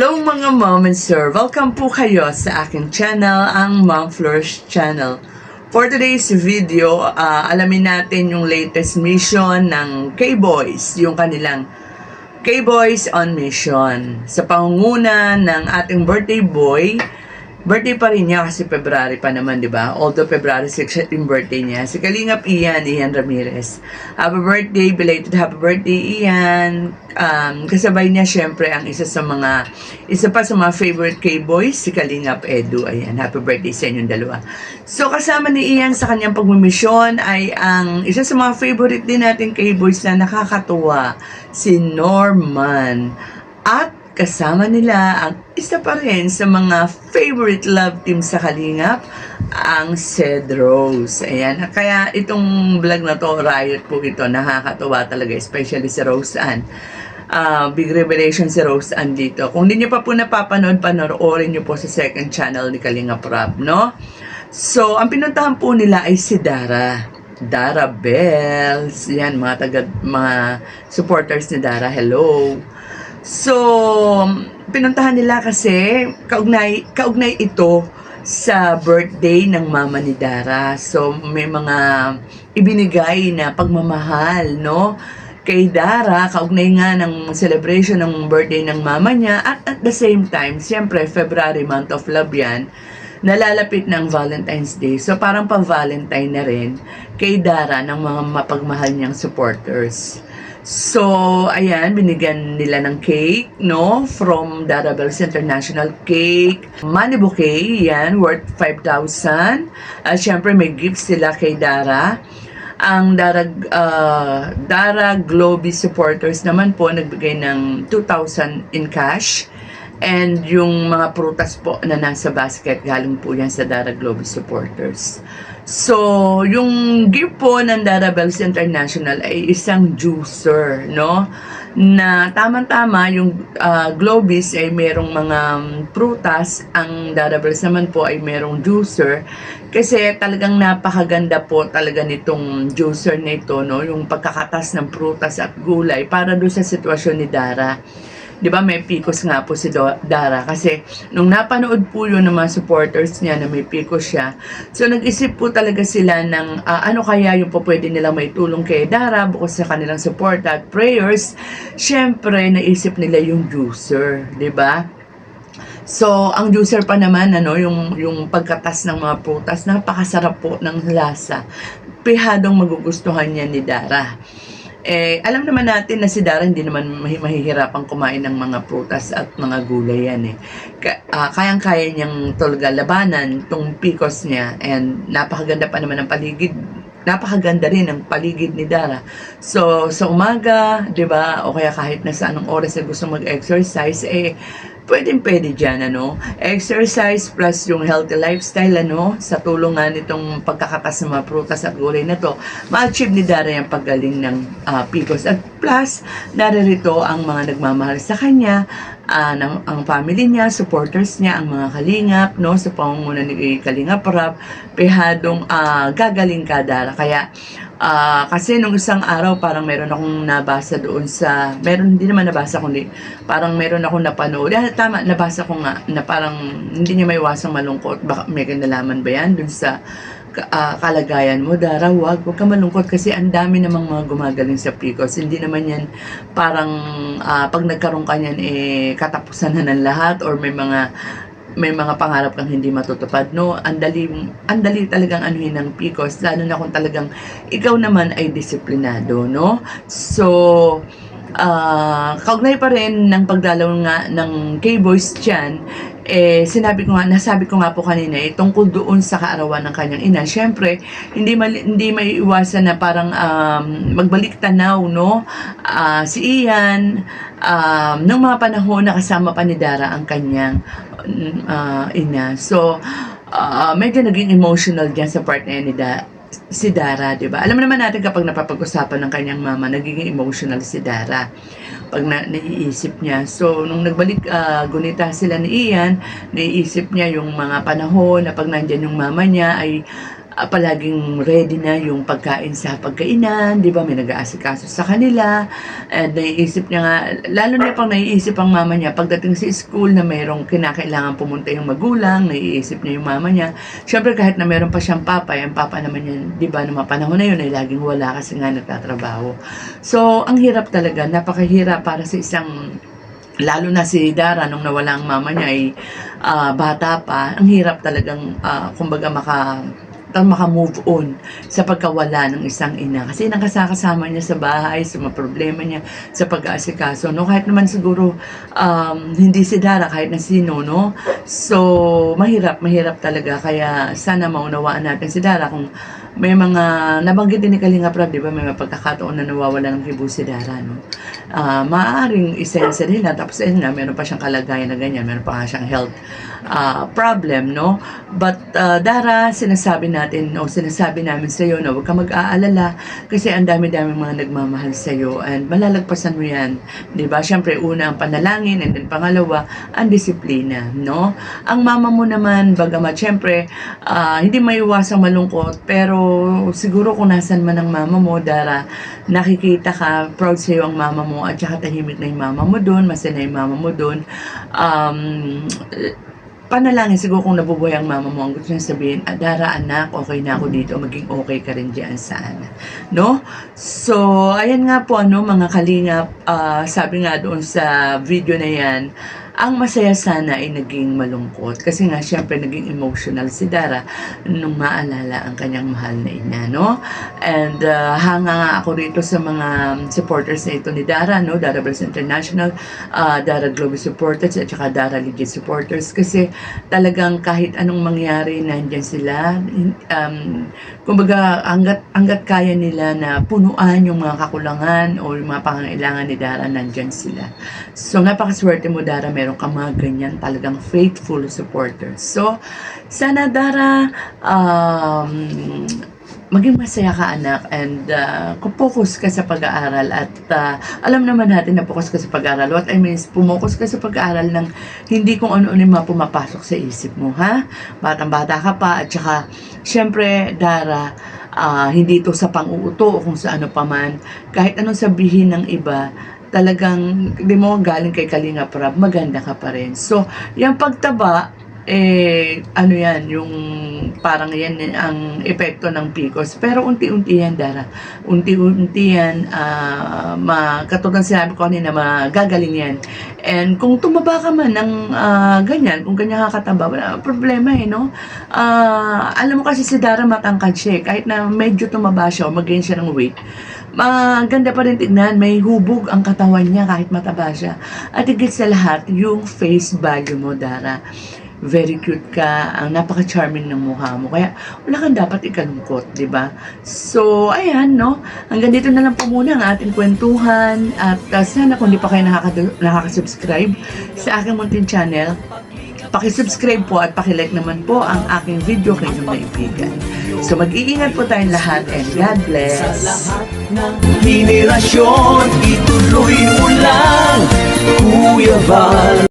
Hello mga mom and sir! Welcome po kayo sa aking channel, ang Mom Flourish Channel. For today's video, alamin natin yung latest mission ng K-Boys, yung kanilang K-Boys on Mission. Sa pangunguna ng ating birthday boy, birthday pa rin niya kasi February pa naman, di ba? Although February 6 yung birthday niya. Si Kalingap Ian Ramirez. Happy birthday, belated happy birthday Ian. Kasabay niya syempre ang isa pa sa mga favorite K-boys, si Kalingap Edu. Ayan, happy birthday sa inyong dalawa. So kasama ni Ian sa kanyang pagmimisyon ay ang isa sa mga favorite din natin K-boys na nakakatuwa, si Norman. At kasama nila ang isa pa rin sa mga favorite love team sa Kalingap, ang Cedros. Ayan. Kaya itong vlog na to, riot po ito, nakakatuwa talaga, especially si Rose Ann. Big revelation si Rose Ann dito. Kung hindi nyo pa po napapanood, panoorin nyo po sa second channel ni Kalingap Rob, no? So, ang pinuntahan po nila ay si Dara Bells. Yan, mga supporters ni Dara, hello. So, pinuntahan nila kasi kaugnay ito sa birthday ng mama ni Dara. So, may mga ibinigay na pagmamahal, no? Kay Dara, kaugnay nga ng celebration ng birthday ng mama niya. At the same time, siyempre, February, month of love yan, nalalapit ng Valentine's Day. So, parang pa-Valentine na rin kay Dara ng mga mapagmahal niyang supporters. So, ayan, binigyan nila ng cake, no? From Dara Bells International Cake. Money bouquet, yan, worth 5,000. Siyempre, may gifts sila kay Dara. Ang Dara Globe supporters naman po, nagbigay ng 2,000 in cash. And yung mga prutas po na nasa basket, galing po yan sa Dara Globe supporters. So, yung gift po ng Dara Bells International ay isang juicer, no? Na tamang-tama, yung Globis ay merong mga prutas, ang Dara Bells naman po ay merong juicer. Kasi talagang napakaganda po talaga nitong juicer na ito, no? Yung pagkakatas ng prutas at gulay para doon sa sitwasyon ni Dara. Di ba may PCOS nga po si Dara kasi nung napanood po yun ng mga supporters niya na may PCOS siya, so nag-isip po talaga sila ng ano kaya yung po pwede nilang may tulong kay Dara bukod sa kanilang support at prayers. Syempre naisip nila yung juicer, di ba? So ang juicer pa naman yung pagkatas ng mga prutas, napakasarap po ng lasa, pihadong magugustuhan niya ni Dara. Alam naman natin na si Dara hindi naman mahihirapang kumain ng mga prutas at mga gulay yan kayang-kaya niyang talaga labanan tong PCOS niya, and napakaganda pa naman ng paligid. Napakaganda rin ang paligid ni Dara. So, sa umaga, 'di ba? O kaya kahit na sa anong oras na gusto mag-exercise, pwede dyan, exercise plus yung healthy lifestyle, sa tulong nga nitong pagkakatas ng mga prutas at gulay na to, ma-achieve ni Dara yung paggaling ng PCOS. At plus, naririto ang mga nagmamahal sa kanya, ang family niya, supporters niya, ang mga kalingap, sa pangunguna ni Kalingap Rob, pihadong gagaling ka, Dara. Kaya, kasi nung isang araw parang meron akong nabasa doon hindi naman nabasa kundi parang meron akong napanood. Tama, nabasa ko nga na parang hindi niya maiwasang malungkot. Baka may kinalaman ba yan dun sa kalagayan mo, Dara? Huwag ka malungkot kasi ang dami namang mga gumagaling sa PCOS. Hindi naman yan parang pag nagkaroon ka niyan katapusan na ng lahat or may mga pangarap kang hindi matutupad, no? Andali talagang anuhin ng PCOS, lalo na kung talagang ikaw naman ay disiplinado, no? So, kaugnay pa rin ng pagdalaw nga ng K-Boys dyan, nasabi ko nga po kanina, tungkol doon sa kaarawan ng kanyang ina. Syempre, hindi may iwasan na parang magbalik tanaw, no? Si Ian, nung mga panahon na kasama pa ni Dara ang kanyang ina. So, medyo naging emotional dyan sa part na ni si Dara, di ba? Alam naman natin kapag napapag-usapan ng kanyang mama, nagiging emotional si Dara pag naiisip niya. So, nung nagbalik gunita sila ni Ian, naiisip niya yung mga panahon na pag nandyan yung mama niya ay palaging ready na yung pagkain sa pagkainan, di ba? May nag-aasikaso sa kanila. And naiisip niya nga, lalo na pang naiisip ang mama niya, pagdating sa school na mayroong kinakailangan pumunta yung magulang, naiisip niya yung mama niya. Siyempre kahit na mayroon pa siyang papa, yung papa naman yan, di ba, naman panahon na yun ay laging wala kasi nga nagtatrabaho. So, ang hirap talaga, napakahirap para sa isang, lalo na si Dara nung nawala ang mama niya ay bata pa, ang hirap talagang kumbaga maka-move on sa pagkawala ng isang ina. Kasi nakasakasama niya sa bahay, sa mga problema niya, sa pag-aasikaso, no? Kahit naman siguro, hindi si Dara, kahit na sino, no? So, mahirap talaga. Kaya, sana maunawaan natin si Dara kung may mga, nabanggit din ni Kalinga Prab, di ba? May mga pagkakataon na nawawala ng kibo si Dara, no? Maaaring isensa nila, tapos nga, meron pa siyang kalagayan na ganyan, meron pa siyang health problem, no? But, Dara, sinasabi namin sa iyo na huwag ka mag-aalala kasi ang dami-dami mga nagmamahal sa iyo and malalagpasan mo yan, 'di ba? Syempre una ang panalangin and then pangalawa ang disiplina, no? Ang mama mo naman bagamat syempre hindi maiwasang malungkot pero siguro kung nasan man ang mama mo, Dara, nakikita ka, proud sa iyo ang mama mo at saka tahimik na yung mama mo doon, masaya na yung mama mo doon. Panalangin siguro kung nabubuhay ang mama mo, ang gusto niya sabihin, Dara anak, okay na ako dito, maging okay ka rin dyan sana, no? So, ayan nga po mga kalingap, sabi nga doon sa video na yan, ang masaya sana ay naging malungkot kasi nga syempre naging emotional si Dara nung maalala ang kanyang mahal na ina, no? And hanga nga ako rito sa mga supporters na ito ni Dara, no? Dara Bells International, Dara Global supporters at saka Dara Legit supporters kasi talagang kahit anong mangyari nandyan sila, kumbaga hanggat kaya nila na punuan yung mga kakulangan o yung mga pangangailangan ni Dara, nandyan sila. So napakaswerte mo, Dara, meron ka mga ganyan talagang faithful supporters. So, sana Dara, maging masaya ka anak and focus ka sa pag-aaral at alam naman natin na focus ka sa pag-aaral. What I mean is pumokus ka sa pag-aaral ng hindi kung ano-ano yung mga pumapasok sa isip mo, ha? Batang-bata ka pa at saka syempre Dara, hindi ito sa pang-uuto o kung sa ano pa man. Kahit anong sabihin ng iba, talagang, di mo galing kay Kalinga Prab, maganda ka pa rin. So, yung pagtaba, ano yan, yung parang yan ang epekto ng PCOS. Pero unti-unti yan, Dara. Unti-unti yan, katulad sinabi ko kanina, magagaling yan. And kung tumaba ka man ng ganyan, kung ganyan kakataba, wala problema no? Alam mo kasi si Dara matangkad siya. Kahit na medyo tumaba siya o mag-gain siya ng weight, maganda pa rin tignan, may hubog ang katawan niya kahit mataba siya. At higit sa lahat, yung face value mo, Dara. Very cute ka, ang napaka-charming ng mukha mo. Kaya wala kang dapat ikalungkot, di ba? So, ayan, no? Hanggang dito na lang po muna ang ating kwentuhan. At sana kung di pa kayo nakaka-subscribe sa aking munting channel, paki-subscribe po at paki-like naman po ang aking video kay inyong kaibigan. So mag-iingat po tayong lahat and God bless. Sa lahat ng henerasyon, ituloy mo lang, Kuya Val.